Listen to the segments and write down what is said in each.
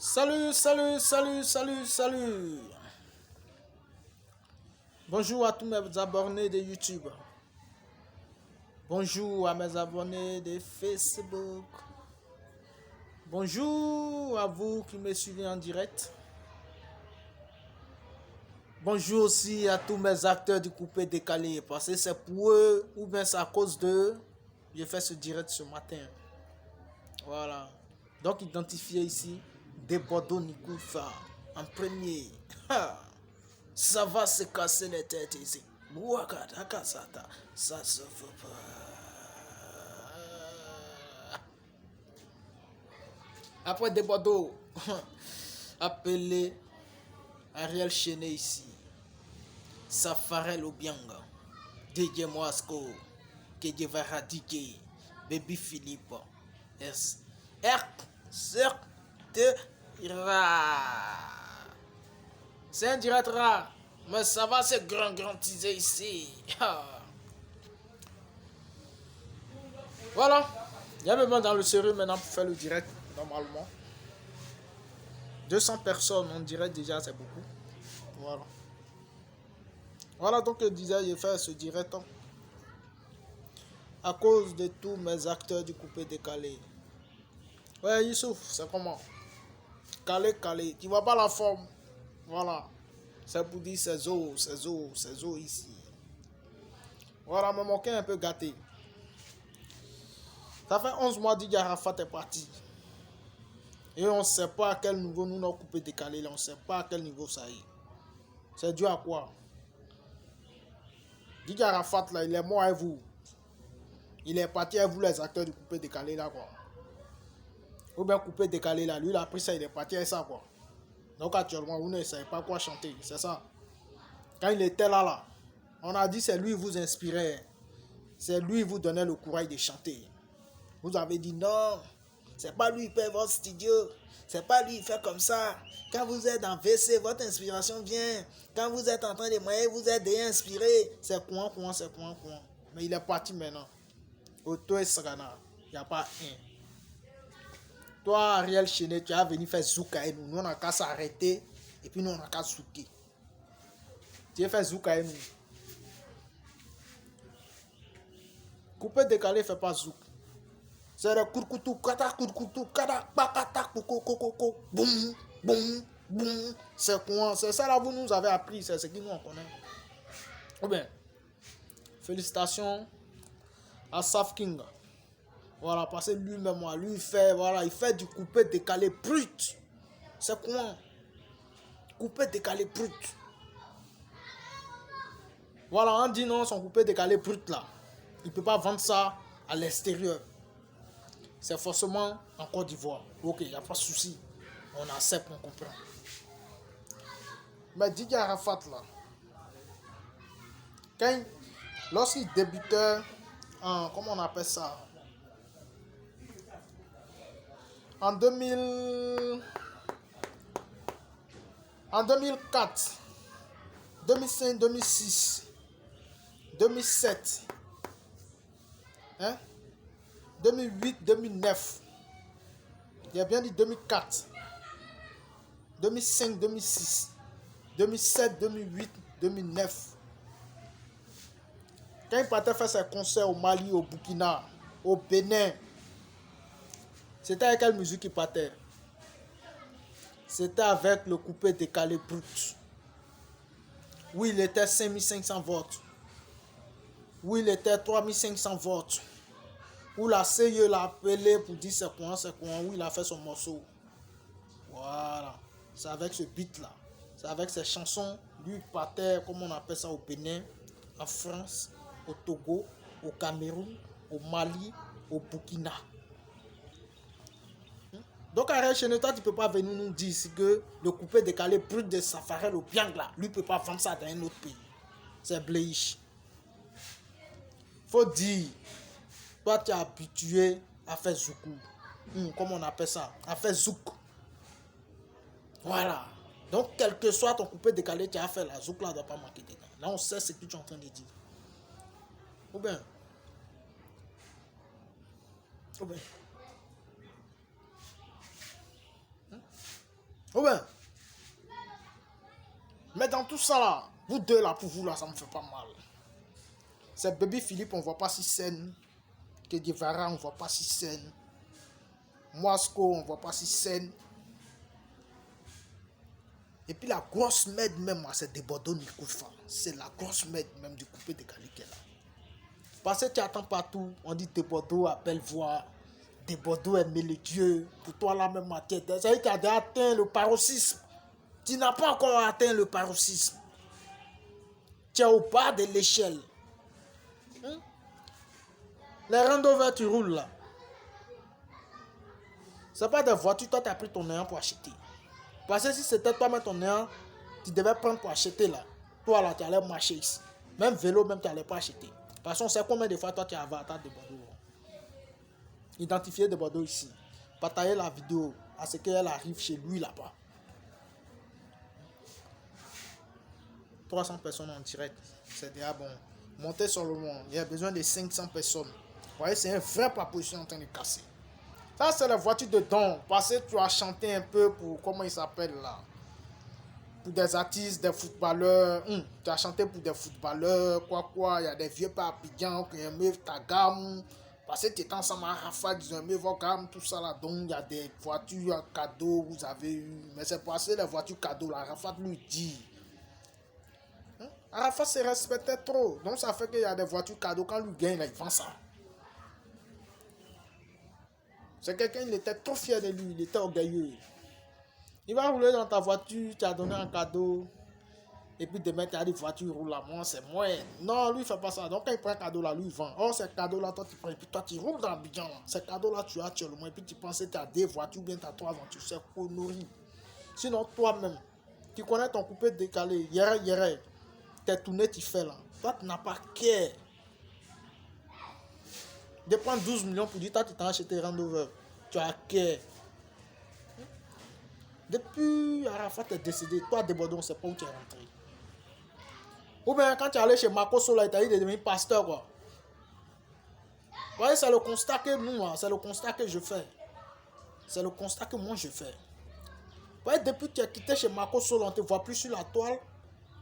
Salut, salut, salut, salut, salut. Bonjour à tous mes abonnés de YouTube. Bonjour à mes abonnés de Facebook. Bonjour à vous qui me suivez en direct. Bonjour aussi à tous mes acteurs du coupé décalé. Parce que c'est pour eux ou bien c'est à cause d'eux. J'ai fait ce direct ce matin. Voilà. Donc identifié ici. Debodo Nikoufa en premier. Ça va se casser les têtes ici. Ça se fait pas. Après Debodo, appelé Ariel Chené ici. Safarel Obianga. DJ Moasco. DJ Varadike. Baby Philippe. S. R. C'est un direct rare. Mais ça va se grandiser ici. Voilà. Il y a même dans le sérieux maintenant pour faire le direct normalement. 200 personnes on dirait déjà, c'est beaucoup. Voilà. Voilà donc je disais, je fais ce direct à cause de tous mes acteurs du coupé décalé. Ouais, Youssouf, c'est comment? Calé. Tu vois pas la forme? Voilà. C'est pour dire c'est zo ici. Voilà, mon moquin un peu gâté. Ça fait 11 mois que Arafat est parti. Et on ne sait pas à quel niveau nous avons coupé décalé. On ne sait pas à quel niveau ça y est. C'est dû à quoi? Didier Arafat là, il est mort à vous. Il est parti à vous les acteurs du coupé décalé là quoi. Ou bien coupé décalé là. Lui il a pris ça, il est parti à ça quoi. Donc actuellement vous ne savez pas quoi chanter. C'est ça. Quand il était là, on a dit c'est lui qui vous inspirait. C'est lui qui vous donnait le courage de chanter. Vous avez dit non. C'est pas lui qui paie votre studio. C'est pas lui qui fait comme ça. Quand vous êtes en WC, votre inspiration vient. Quand vous êtes en train de manger, vous êtes déjà inspiré. C'est quoi. Mais il est parti maintenant. Auto et Sagana. Il n'y a pas un. Toi, Ariel Chené, tu as venu faire Zouka et nous. Nous, on a qu'à s'arrêter. Et puis nous, on a qu'à souker. Tu as fait Zouka et nous. Coupé décalé, fait pas Zouk. C'est le courcoutou, kata, bakata, coco, boum, boum, boum. C'est quoi? C'est ça là, vous nous avez appris, c'est ce que nous on connaît. Ou bien, félicitations à Saf King. Voilà, parce que lui-même, lui, il fait du coupé décalé brut. C'est quoi? Coupé décalé brut. Voilà, on dit non, son coupé décalé brut là. Il ne peut pas vendre ça à l'extérieur. C'est forcément en Côte d'Ivoire. Ok, il n'y a pas de souci. On accepte, on comprend. Mais Didier Arafat là, lorsqu'il débutait en, comment on appelle ça? En 2004, 2005, 2006, 2007, 2008, 2009, il a bien dit 2004, 2005, 2006, 2007, 2008, 2009. Quand il partait faire ses concerts au Mali, au Burkina, au Bénin, c'était avec quelle musique il partait? C'était avec le coupé décalé brut. Oui, il était 5500 votes. Oui, il était 3500 votes. Où la CE l'a appelé pour dire c'est quoi, où il a fait son morceau. Voilà. C'est avec ce beat là. C'est avec ces chansons. Lui il partait, comme on appelle ça, au Bénin, en France, au Togo, au Cameroun, au Mali, au Burkina. Donc Ariel Chené, toi tu ne peux pas venir nous dire ici que le coupé décalé brut de Safarel au Biang là, lui ne peut pas vendre ça dans un autre pays. C'est Bléich. Faut dire, toi tu es habitué à faire zoukou. Comment on appelle ça? À faire zouk. Voilà. Donc quel que soit ton coupé décalé, tu as fait la zouk là, ne doit pas manquer dedans. Là on sait ce que tu es en train de dire. Ou bien. Ou bien, mais dans tout ça là, vous deux là, pour vous là, ça me fait pas mal. C'est Baby Philippe, on voit pas si saine. Que Guevara, on voit pas si saine. Moisco, on voit pas si saine. Et puis la grosse merde même, c'est des Bordeaux Nikoufa. C'est la grosse merde même du coupé de Cali qui est là. Parce que tu attends partout, on dit des Bordeaux appelle voix. Des Bordeaux aimer le Dieu. Pour toi là même ma tête. Ça veut dire que tu as atteint le paroxysme. Tu n'as pas encore atteint le paroxysme. Tu es au bas de l'échelle. Les Randover, tu roules là. Ce n'est pas des voitures, toi tu as pris ton néant pour acheter. Parce que si c'était toi-même ton néant, tu devais prendre pour acheter là. Toi là, tu allais marcher ici. Même vélo, même tu n'allais pas acheter. Parce qu'on sait combien de fois toi tu as attaqué de Bordeaux. Identifier de Bordeaux ici. Partager la vidéo à ce qu'elle arrive chez lui là-bas. 300 personnes en direct. C'est déjà bon. Montez sur le monde. Il y a besoin de 500 personnes. Vous voyez, c'est un vrai proposition en train de casser. Ça, c'est la voiture de don. Parce que tu as chanté un peu pour, comment il s'appelle là, pour des artistes, des footballeurs. Tu as chanté pour des footballeurs, quoi. Il y a des vieux papillons qui aiment ta gamme. Parce que tu étais ensemble à Rafa, ils aiment vos gammes, tout ça là. Donc, il y a des voitures cadeaux que vous avez eu. Mais c'est parce que les voitures cadeaux là, Rafa lui dit. Arafat se respectait trop. Donc ça fait qu'il y a des voitures cadeaux. Quand lui gagne, il vend ça. C'est quelqu'un, il était trop fier de lui. Il était orgueilleux. Il va rouler dans ta voiture, tu as donné un cadeau. Et puis demain, tu as dit voiture roule à moi, c'est moi. Non, lui, il ne fait pas ça. Donc quand il prend un cadeau là, lui, il vend. Oh, ce cadeau là, toi, tu prends. Et puis toi, tu roules dans le bidon. Ce cadeau là, tu as actuellement. Et puis tu penses que tu as des voitures, bien tu as 3 voitures. C'est connerie. Sinon, toi-même, tu connais ton coupé décalé. Hier. Tes tournées tu fais là. Toi tu n'as pas care. De prendre 12 millions pour dire toi tu t'en acheté Randover. Tu as care. Depuis Arafat est décédé, toi de Bordeaux on ne sait pas où tu es rentré. Ou bien quand tu es allé chez Marco Sola, il t'a dit de devenir pasteur quoi. Vous voyez, c'est le constat que nous, c'est le constat que je fais. C'est le constat que moi je fais. Vous voyez, depuis que tu as quitté chez Marco Sola, on ne te voit plus sur la toile.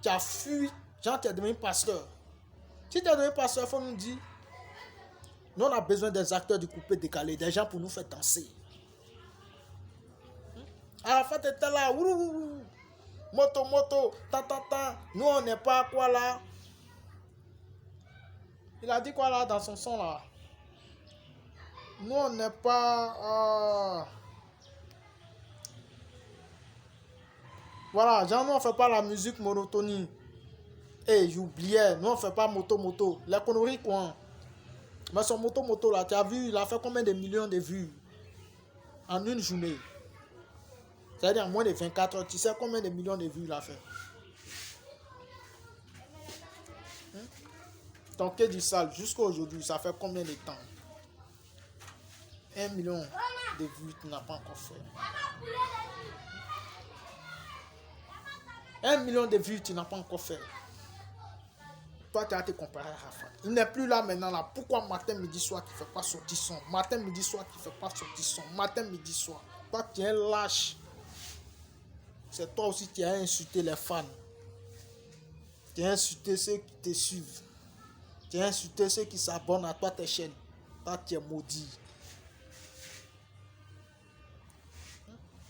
Tu as fui. Genre, tu es devenu pasteur. Si tu es devenu pasteur, il faut nous dire, nous on a besoin des acteurs du coupé décalé, des gens pour nous faire danser. Arafat était là, moto, nous on n'est pas quoi là. Il a dit quoi là dans son son là. Nous on n'est pas... Voilà, genre nous on fait pas la musique monotonie. J'oubliais, nous on fait pas moto. Les conneries quoi. Mais son moto là, tu as vu, il a fait combien de millions de vues en une journée? C'est-à-dire en moins de 24 heures, tu sais combien de millions de vues il a fait? Ton quai du sale, jusqu'à aujourd'hui, ça fait combien de temps? 1 million de vues, tu n'as pas encore fait. 1 million de vues, tu n'as pas encore fait. Toi, tu as été comparé à Rafa. Il n'est plus là maintenant. Là. Pourquoi matin, midi, soir, tu ne fais pas sortir son? Matin, midi, soir, tu ne fais pas sortir son. Matin, midi, soir. Toi, tu es un lâche. C'est toi aussi qui as insulté les fans. Tu as insulté ceux qui te suivent. Tu as insulté ceux qui s'abonnent à toi, tes chaînes. Toi, tu es maudit.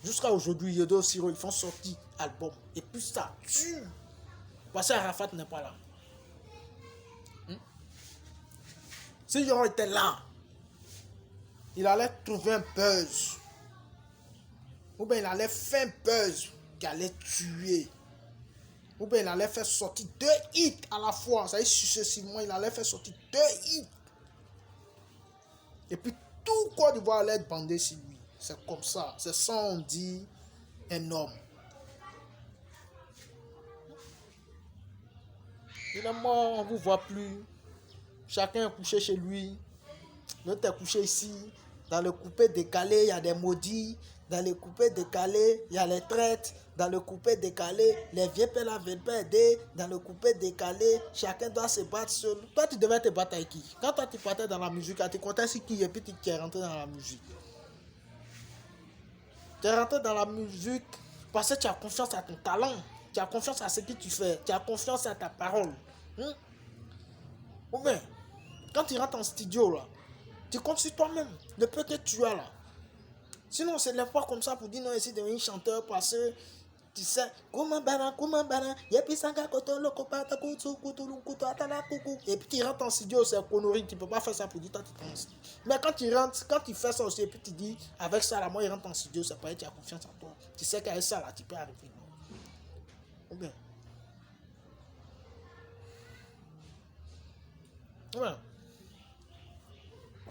Jusqu'à aujourd'hui, Yodo Siro, ils font sortir album. Et puis ça tue. Parce que Arafat n'est pas là. Si Yoron était là, il allait trouver un buzz. Ou bien il allait faire un buzz qui allait tuer. Ou bien il allait faire sortir 2 hits à la fois. Ça y est, successivement, il allait faire sortir 2 hits. Et puis tout Côte d'Ivoire allait être bandé sur lui. C'est comme ça. C'est ça on dit un homme. Il est mort, on ne vous voit plus. Chacun est couché chez lui. L'autre est couché ici. Dans le coupé décalé, il y a des maudits. Dans le coupé décalé, il y a les traites. Dans le coupé décalé, les vieux pères ne veulent pas aider. Dans le coupé décalé, chacun doit se battre seul. Toi, tu devais te battre avec qui? Quand toi, tu partais dans la musique, tu comptais sur qui et puis tu es rentré dans la musique. Tu es rentré dans la musique Parce que tu as confiance à ton talent. Tu as confiance à ce que tu fais. Tu as confiance à ta parole. Ou bien, quand tu rentres en studio, là, tu comptes sur toi-même. Le peu que tu as là. Sinon, c'est des fois comme ça pour dire non, essayer de devenir chanteur parce que tu sais, et puis tu rentres en studio, c'est connerie, tu ne peux pas faire ça pour dire toi tu rentres en studio. Mais quand tu fais ça aussi, et puis tu dis, avec ça là, moi il rentre en studio, c'est pas tu as confiance en toi. Tu sais qu'avec ça là, tu peux arriver. Ou bien.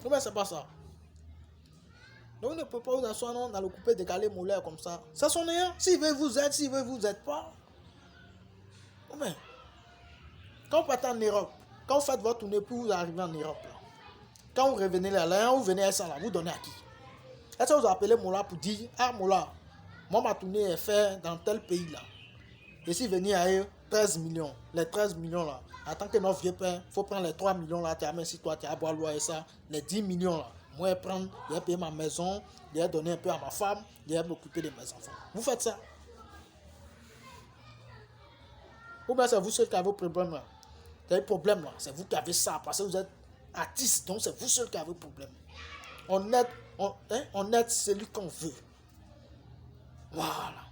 Ou bien c'est pas ça. Donc, ne peut pas vous asseoir dans le coupé décalé molaire comme ça. Ça sonne rien. S'il veut vous aider, s'il veut vous aide pas. Mais, quand vous partez en Europe, quand vous faites votre tournée pour vous arriver en Europe, là, quand vous revenez là, vous venez à ça, là, vous donnez à qui? Est-ce que vous appelez Mola pour dire, ah Mola, moi ma tournée est faite dans tel pays là. Et si venir à eux, 13 millions. Les 13 millions là, en tant que notre vieux père, il faut prendre les 3 millions là, tu as même si toi tu as boire l'eau et ça, les 10 millions là. Moi, je vais payer ma maison, je vais donner un peu à ma femme, je vais m'occuper de mes enfants. Vous faites ça? Ou bien c'est vous seul qui avez vos problèmes là. Vous avez des problèmes là, c'est vous qui avez ça, parce que vous êtes artiste, donc c'est vous seul qui avez des problèmes. On aide celui qu'on veut. Voilà.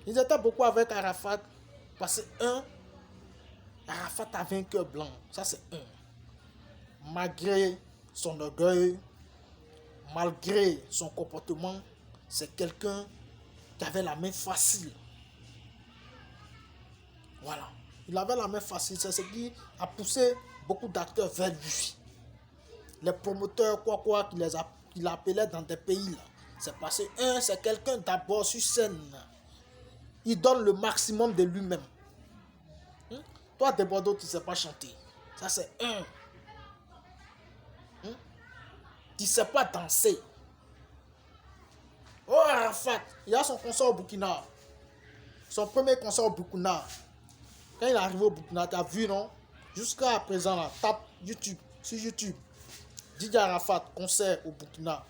Ils étaient beaucoup avec Arafat, parce que Arafat avait un cœur blanc, ça c'est un. Malgré son orgueil, malgré son comportement, c'est quelqu'un qui avait la main facile. Voilà. Il avait la main facile. C'est ce qui a poussé beaucoup d'acteurs vers lui. Les promoteurs, qu'il appelait dans des pays là. C'est parce que c'est quelqu'un d'abord sur scène. Il donne le maximum de lui-même. Toi, de Bordeaux, tu ne sais pas chanter. Ça, c'est un. Tu ne sais pas danser. Oh, Arafat, il a son concert au Burkina. Son premier concert au Burkina. Quand il est arrivé au Burkina, tu as vu, non? Jusqu'à présent, là, tape YouTube, sur YouTube. Didier Arafat, concert au Burkina.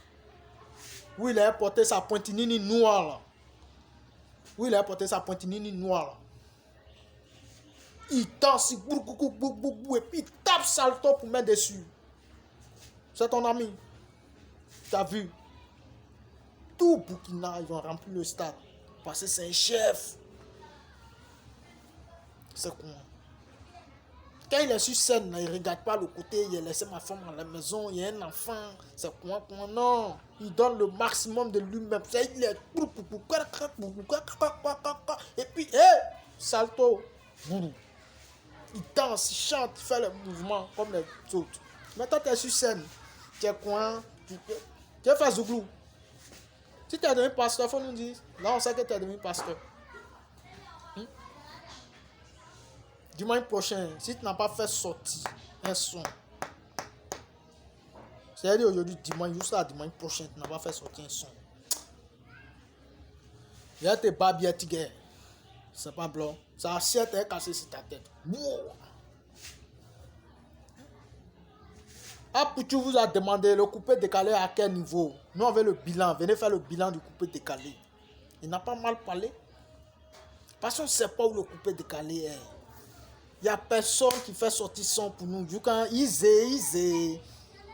Où il a porté sa pointinini noire, là. Où il a porté sa pointinini noire, là. Il danse, et puis il tape salto pour mettre dessus. C'est ton ami. Tu as vu? Tout Burkina, ils ont rempli le stade. Parce que c'est un chef. C'est quoi? Quand il est sur scène, il ne regarde pas le côté, il a laissé ma femme à la maison, il y a un enfant. C'est quoi? Non. Il donne le maximum de lui-même. Il est... Et puis, salto. Il danse, il chante, il fait le mouvement comme les autres. Mais toi, tu es sur scène. Tu es quoi? Tu es fait zouglou. Si tu es devenu pasteur, il faut nous dire. Là, on sait que tu es devenu pasteur. Dimanche prochain, si tu n'as pas fait sortir un son, c'est-à-dire aujourd'hui, dimanche, jusqu'à dimanche prochain, tu n'as pas fait sortir un son. Il y a tes barbières, tigres. C'est pas blanc. Ça assiette est cassé sur ta tête. Ah, Poutou vous a demandé le coupé décalé à quel niveau? Nous, on veut le bilan. Venez faire le bilan du coupé décalé. Il n'a pas mal parlé. Parce qu'on ne sait pas où le coupé décalé est. Il n'y a personne qui fait sortir son pour nous. Du coup, easy.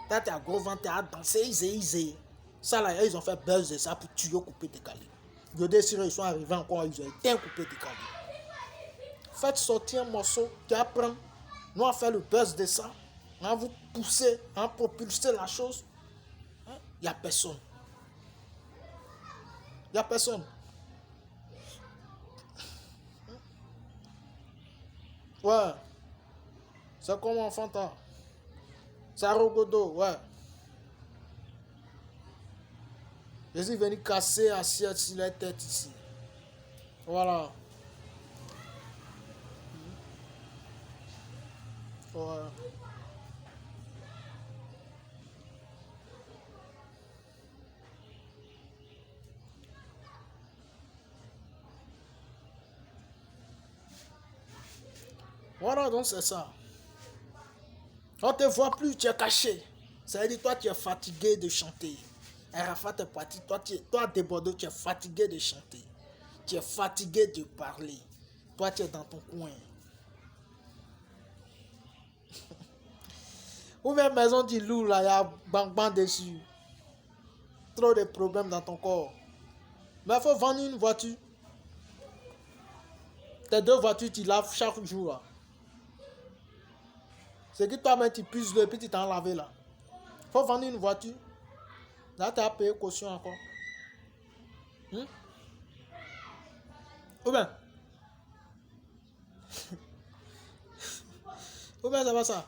T'as tes gros ventre, t'as dansé, easy. Ça là, ils ont fait buzz de ça pour tuer le coupé décalé. Ils sont arrivés encore, ils ont été un coupé décalé. Faites sortir un morceau, tu apprends. Nous, on fait le buzz de ça. On vous pousser, on propulser la chose. Il n'y a personne. Il n'y a personne. Ouais. C'est comme un fantôme. C'est un rogodo, ouais. Je suis venu casser l'assiette sur la tête ici. Voilà. Ouais. Voilà, donc c'est ça. On ne te voit plus, tu es caché. Ça veut dire toi, tu es fatigué de chanter. Arafat est parti. Toi débordé, tu es fatigué de chanter. Tu es fatigué de parler. Toi, tu es dans ton coin. Ou même maison du loup, là, il y a bang dessus. Trop de problèmes dans ton corps. Mais il faut vendre une voiture. Tes 2 voitures, tu laves chaque jour. Là. C'est que toi-même, tu puisses le, puis tu t'en laves là. Il faut vendre une voiture. Là, tu as payé caution encore. Ou bien ça va ça.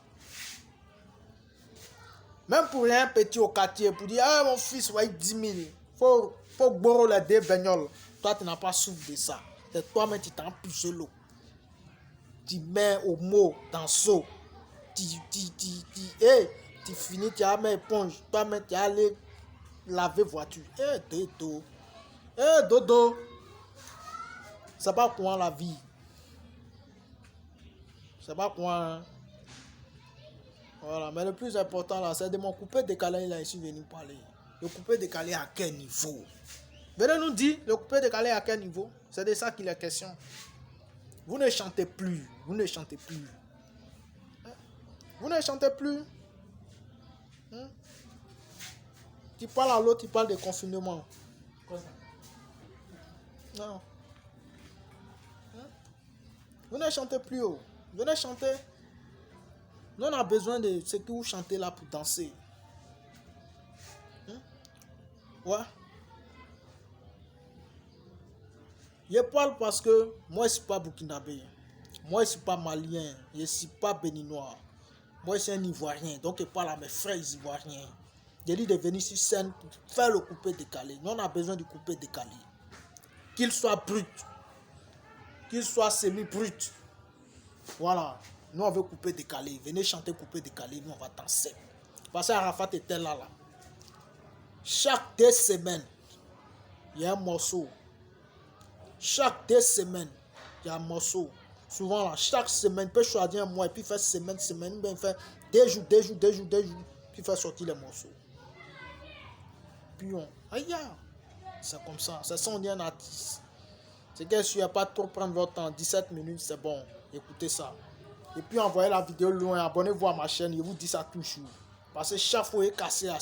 Même pour un petit au quartier, pour dire, ah mon fils, ouais, 10 000. Faut boire les 2 bagnoles. Toi, tu n'as pas souffert de ça. C'est toi-même, tu t'en puisses l'eau. Tu mets au mot dans le seau. Tu finis, tu as mis éponge. Toi-même, tu as allé laver voiture. Dodo. C'est pas quoi la vie. C'est pas quoi. Hein? Voilà, mais le plus important là, c'est de mon coupé décalé, il a ici venu parler. Le coupé décalé à quel niveau? Venez nous dire, le coupé décalé à quel niveau? C'est de ça qu'il est question. Vous ne chantez plus. Vous ne chantez plus. Vous ne chantez plus. Tu parles à l'autre, tu parles de confinement. Non. Vous ne chantez plus. Oh. Venez chanter. Nous, on a besoin de ce que vous chantez là pour danser. Ouais. Je parle parce que moi, je ne suis pas burkinabé. Moi, je ne suis pas malien. Je ne suis pas béninois. Moi, je suis un Ivoirien. Donc, je parle à mes frères ivoiriens. Je dis de venir sur scène pour faire le coupé décalé. Nous, on a besoin du coupé décalé. Qu'il soit brut. Qu'il soit semi-brut. Voilà. Nous, on veut couper décalé. Venez chanter couper décalé. Nous, on va danser. Parce que Arafat était là. Chaque 2 semaines, il y a un morceau. Chaque 2 semaines, il y a un morceau. Souvent, là, chaque semaine, il peut choisir un mois et puis faire semaine, bien faire 2 jours, puis faire sortir les morceaux. Puis aïe, c'est comme ça. C'est ça, on est un artiste. C'est que je ne vais pas trop prendre votre temps. 17 minutes, c'est bon. Écoutez ça. Et puis envoyez la vidéo loin. Abonnez-vous à ma chaîne. Je vous dis ça toujours. Parce que chaque fois, il est cassé à